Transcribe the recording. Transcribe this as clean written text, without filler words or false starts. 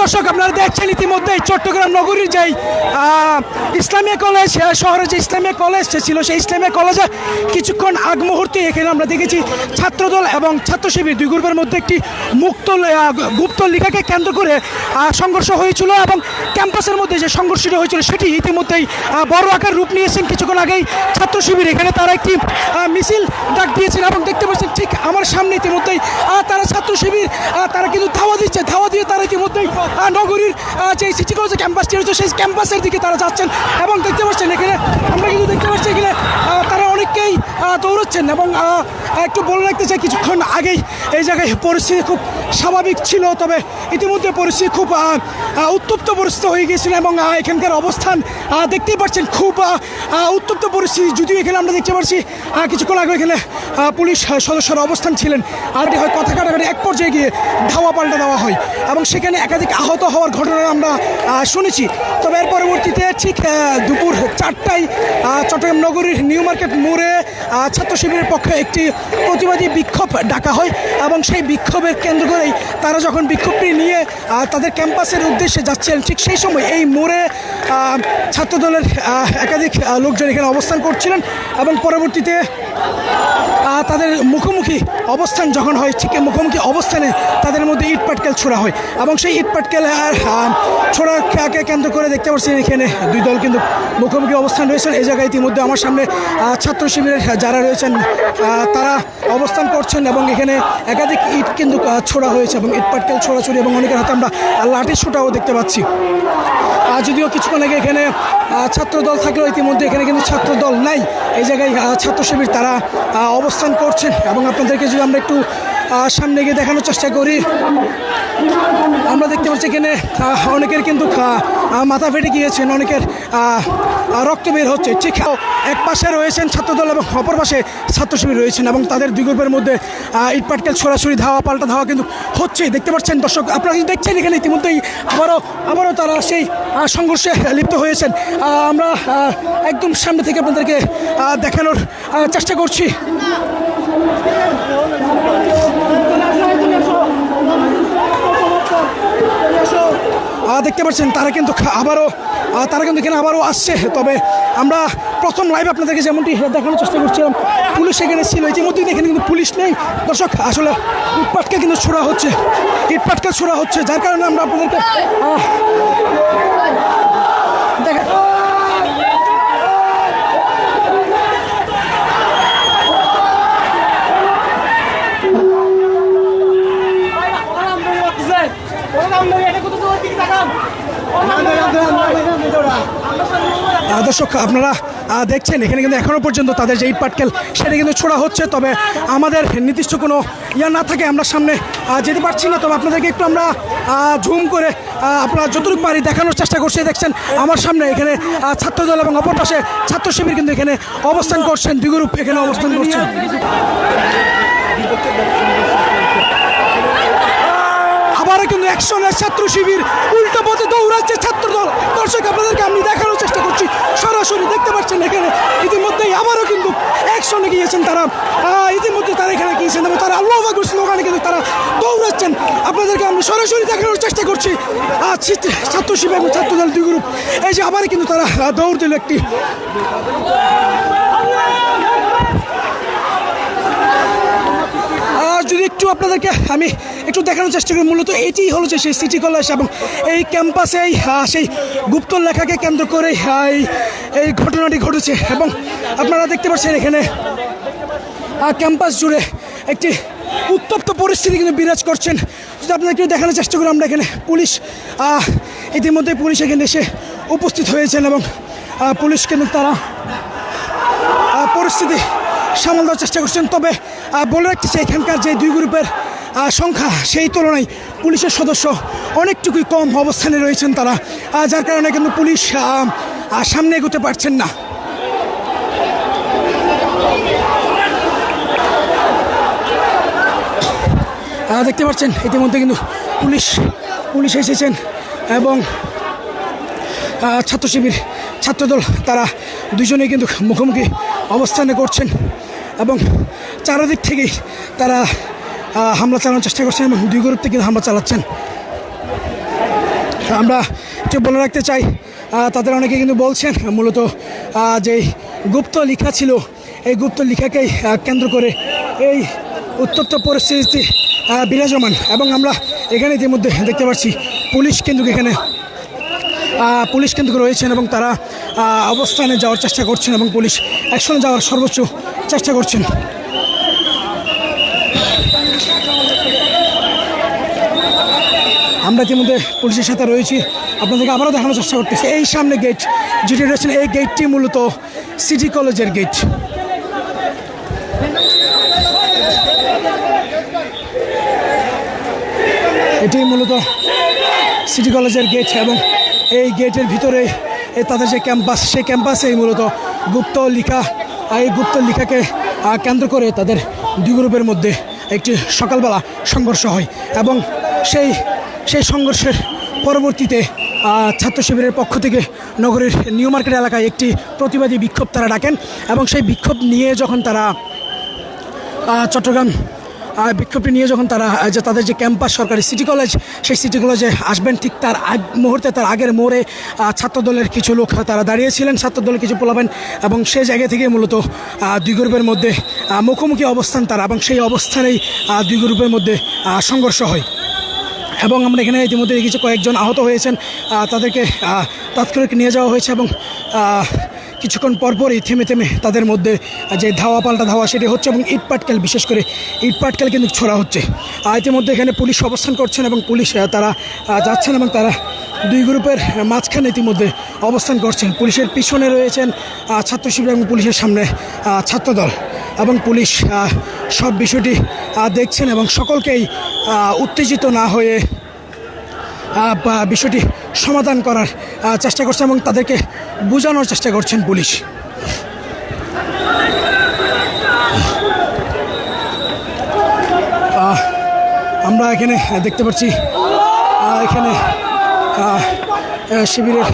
দর্শক আপনারা দেখছেন ইতিমধ্যে চট্টগ্রাম নগরীর যেই ইসলামিয়া কলেজ শহরে যে ইসলামিয়া কলেজ ছিল সেই ইসলামিয়া কলেজে কিছুক্ষণ আগ মুহূর্তে এখানে আমরা দেখেছি ছাত্রদল এবং ছাত্র শিবির দুই গ্রুপের মধ্যে একটি গুপ্ত লিখাকে কেন্দ্র করে সংঘর্ষ হয়েছিল এবং ক্যাম্পাসের মধ্যে যে সংঘর্ষটা হয়েছিল সেটি ইতিমধ্যেই বড় আকার রূপ নিয়েছেন। কিছুক্ষণ আগেই ছাত্র শিবির এখানে তারা একটি মিছিল ডাক দিয়েছেন এবং দেখতে পাচ্ছেন ঠিক আমার সামনে ইতিমধ্যেই তারা ছাত্র শিবির তারা কিন্তু ধাওয়া দিচ্ছে, ধাওয়া দিয়ে তারা ইতিমধ্যেই নগরীর যে সিটি কলেজের ক্যাম্পাসটি রয়েছে সেই ক্যাম্পাসের দিকে তারা যাচ্ছেন এবং দেখতে পাচ্ছেন এখানে আমরা কিন্তু দেখতে পাচ্ছি এখানে তারা অনেককেই দৌড়াচ্ছেন এবং একটু বলে রাখতে চাই কিছুক্ষণ আগেই এই জায়গায় পরিস্থিতি খুব স্বাভাবিক ছিল, তবে ইতিমধ্যে পরিস্থিতি খুব উত্তপ্ত পরিস্থিতি হয়ে গিয়েছিল এবং এখানকার অবস্থান দেখতেই পাচ্ছেন খুব উত্তপ্ত পরিস্থিতি। যদিও এখানে আমরা দেখতে পাচ্ছি কিছুক্ষণ আগে এখানে পুলিশ সদস্যরা অবস্থান ছিলেন, আর হয় কথা কাটাকাটি এক পর্যায়ে গিয়ে ধাওয়া পাল্টা দেওয়া হয় এবং সেখানে একাধিক আহত হওয়ার ঘটনা আমরা শুনেছি। তবে এর পরবর্তীতে ঠিক দুপুর 4টায় চট্টগ্রাম নগরীর নিউ মার্কেট মোড়ে ছাত্র শিবিরের পক্ষে একটি প্রতিবাদী বিক্ষোভ ডাকা হয় এবং সেই বিক্ষোভের কেন্দ্র করেই তারা যখন বিক্ষোভটি নিয়ে তাদের ক্যাম্পাসের উদ্দেশ্যে যাচ্ছেন ঠিক সেই সময় এই মোড়ে ছাত্রদলের একাধিক লোকজন এখানে অবস্থান করছিলেন এবং পরবর্তীতে তাদের মুখোমুখি অবস্থান যখন হয় ঠিক মুখোমুখি অবস্থানে তাদের মধ্যে ইট পাটকেল ছোড়া হয় এবং সেই ইট পাটকেল ছোড়াকে কেন্দ্র করে দেখতে পাচ্ছি এখানে দুই দল কিন্তু মুখোমুখি অবস্থান রয়েছেন। এই জায়গায় ইতিমধ্যে আমার সামনে ছাত্র শিবিরের যারা রয়েছেন তারা অবস্থান করছেন এবং এখানে একাধিক ইট কিন্তু ছোড়া হয়েছে এবং ইট পাটকেল ছোড়াছুড়ি এবং অনেকের হাতে আমরা লাঠি ছোটাও দেখতে পাচ্ছি। যদিও কিছুক্ষণ আগে এখানে ছাত্রদল থাকলেও ইতিমধ্যে এখানে কিন্তু ছাত্রদল নাই, এই জায়গায় ছাত্র শিবির তারা অবস্থান করছেন এবং আপনাদেরকে যদি আমরা একটু সামনে গিয়ে দেখানোর চেষ্টা করি আমরা দেখতে পাচ্ছি এখানে অনেকের কিন্তু মাথা ফেটে গিয়েছেন, অনেকের রক্ত বের হচ্ছে। ঠিক এক পাশে রয়েছেন ছাত্রদল এবং অপর পাশে ছাত্র শিবির রয়েছেন এবং তাদের দুই গ্রুপের মধ্যে ইট পাটকেল ছোড়াছুড়ি ধাওয়া পাল্টা ধাওয়া কিন্তু হচ্ছেই দেখতে পাচ্ছেন। দর্শক আপনারা কিন্তু দেখছেন এখানে ইতিমধ্যেই আবারও তারা সেই সংঘর্ষে লিপ্ত হয়েছেন। আমরা একদম সামনে থেকে আপনাদেরকে দেখানোর চেষ্টা করছি। দেখতে পাচ্ছেন তারা কিন্তু এখানে আবারও আসছে। তবে আমরা প্রথম লাইভ আপনাদেরকে যেমনটি দেখানোর চেষ্টা করছিলাম পুলিশ এখানে ছিল, ইতিমধ্যেই এখানে কিন্তু পুলিশ নেই। দর্শক আসলে ইটপাটকেল কিন্তু ছোড়া হচ্ছে যার কারণে আমরা আপনাদেরকে দর্শক আপনারা দেখছেন এখানে কিন্তু এখনও পর্যন্ত তাদের যে ইট পাটকেল সেটা কিন্তু ছোড়া হচ্ছে। তবে আমাদের নির্দিষ্ট কোনো না থাকে আমরা সামনে যেতে পারছি না, তবে আপনাদেরকে একটু আমরা ঝুম করে আপনারা যতটুকু পারি দেখানোর চেষ্টা করছি। দেখছেন আমার সামনে এখানে ছাত্রদল এবং অপর পাশে ছাত্র শিবির কিন্তু এখানে অবস্থান করছেন, দুই গ্রুপ এখানে অবস্থান করছেন। আবারও কিন্তু অ্যাকশনের ছাত্র শিবির উল্টো পথে দৌড়াচ্ছে ছাত্রদল। দর্শক আপনাদেরকে আমি দেখানোর চেষ্টা করছি, সরাসরি দেখতে পাচ্ছেন এখানে ইতিমধ্যেই আবারও কিন্তু অ্যাকশনে গিয়েছেন তারা, ইতিমধ্যে তারা এখানে গিয়েছেন এবং তারা আল্লাহু আকবার স্লোগানে কিন্তু তারা দৌড়াচ্ছেন। আপনাদেরকে আমি সরাসরি দেখানোর চেষ্টা করছি ছাত্র শিবির এবং ছাত্রদল দুই গ্রুপ এই যে আবারও কিন্তু তারা দৌড় দিল একটি। যদি একটু আপনাদেরকে আমি একটু দেখানোর চেষ্টা করি, মূলত এটি হলো যে সেই সিটি কলেজ এবং এই ক্যাম্পাসে সেই গুপ্ত লেখাকে কেন্দ্র করে এই ঘটনাটি ঘটেছে এবং আপনারা দেখতে পাচ্ছেন এখানে ক্যাম্পাস জুড়ে একটি উত্তপ্ত পরিস্থিতি কিন্তু বিরাজ করছেন। যদি আপনাদেরকে দেখানোর চেষ্টা করি আমরা এখানে পুলিশ ইতিমধ্যে পুলিশ এখানে এসে উপস্থিত হয়েছেন এবং পুলিশ কিন্তু তারা পরিস্থিতি সামাল দেওয়ার চেষ্টা করছেন। তবে বলে রাখতেছে এখানকার যে দুই গ্রুপের সংখ্যা সেই তুলনায় পুলিশের সদস্য অনেকটুকুই কম অবস্থানে রয়েছেন তারা, যার কারণে কিন্তু পুলিশ সামনে এগোতে পারছেন না। দেখতে পাচ্ছেন ইতিমধ্যে কিন্তু পুলিশ এসেছেন এবং ছাত্র শিবির ছাত্রদল তারা দুজনেই কিন্তু মুখোমুখি অবস্থানে করছেন এবং চারদিক থেকেই তারা হামলা চালানোর চেষ্টা করছেন এবং দুই গ্রুপ থেকে হামলা চালাচ্ছেন। আমরা একটু বলে রাখতে চাই, তাদের অনেকে কিন্তু বলছেন মূলত যে গুপ্ত লিখা ছিল, এই গুপ্ত লিখাকেই কেন্দ্র করে এই উত্তপ্ত পরিস্থিতি বিরাজমান। এবং আমরা এখানে ইতিমধ্যে দেখতে পাচ্ছি পুলিশ কিন্তু এখানে রয়েছেন এবং তারা অবস্থানে যাওয়ার চেষ্টা করছেন এবং পুলিশ অ্যাকশনে যাওয়ার সর্বোচ্চ চেষ্টা করছেন। আমরা ইতিমধ্যে পুলিশের সাথে রয়েছি, আপনাদেরকে আবারও দেখানোর চেষ্টা করতেছি। এই সামনে গেট যেটি রয়েছেন, এই গেটটি মূলত সিটি কলেজের গেট। এটি মূলত সিটি কলেজের গেট এবং এই গেটের ভিতরে তাদের যে ক্যাম্পাস, সেই ক্যাম্পাসেই মূলত এই গুপ্ত লিখাকে কেন্দ্র করে তাদের দুই গ্রুপের মধ্যে একটি সকালবেলা সংঘর্ষ হয় এবং সেই সংঘর্ষের পরবর্তীতে ছাত্র শিবিরের পক্ষ থেকে নগরীর নিউ মার্কেট এলাকায় একটি প্রতিবাদী বিক্ষোভ তারা ডাকেন এবং সেই বিক্ষোভ নিয়ে যখন তারা বিক্ষোভটি নিয়ে যখন তারা তাদের যে ক্যাম্পাস সরকারি সিটি কলেজ, সেই সিটি কলেজে আসবেন, ঠিক তার তার আগের মোড়ে ছাত্রদলের কিছু লোক তারা দাঁড়িয়েছিলেন, ছাত্রদলের কিছু পোলাবেন এবং সেই জায়গা থেকে মূলত দুই গ্রুপের মধ্যে মুখোমুখি অবস্থান তারা, এবং সেই অবস্থানেই দুই গ্রুপের মধ্যে সংঘর্ষ হয়। এবং আমরা এখানে ইতিমধ্যে দেখেছি কয়েকজন আহত হয়েছেন, তাদেরকে তাৎক্ষণিক নিয়ে যাওয়া হয়েছে এবং কিছুক্ষণ পরপরই থেমে তাদের মধ্যে যে ধাওয়া পাল্টা ধাওয়া সেটি হচ্ছে এবং ইটপাটকেল, বিশেষ করে ইটপাটকেল কিন্তু ছোড়া হচ্ছে। ইতিমধ্যে এখানে পুলিশ অবস্থান করছেন এবং পুলিশ তারা যাচ্ছেন এবং তারা দুই গ্রুপের মাঝখানে ইতিমধ্যে অবস্থান করছেন। পুলিশের পিছনে রয়েছেন ছাত্র শিবির এবং পুলিশের সামনে ছাত্রদল, এবং পুলিশ সব বিষয়টি দেখছেন এবং সকলকেই উত্তেজিত না হয়ে বিষয়টি সমাধান করার চেষ্টা করছেন এবং তাদেরকে বোঝানোর চেষ্টা করছেন পুলিশ। আমরা এখানে দেখতে পাচ্ছি এখানে শিবিরের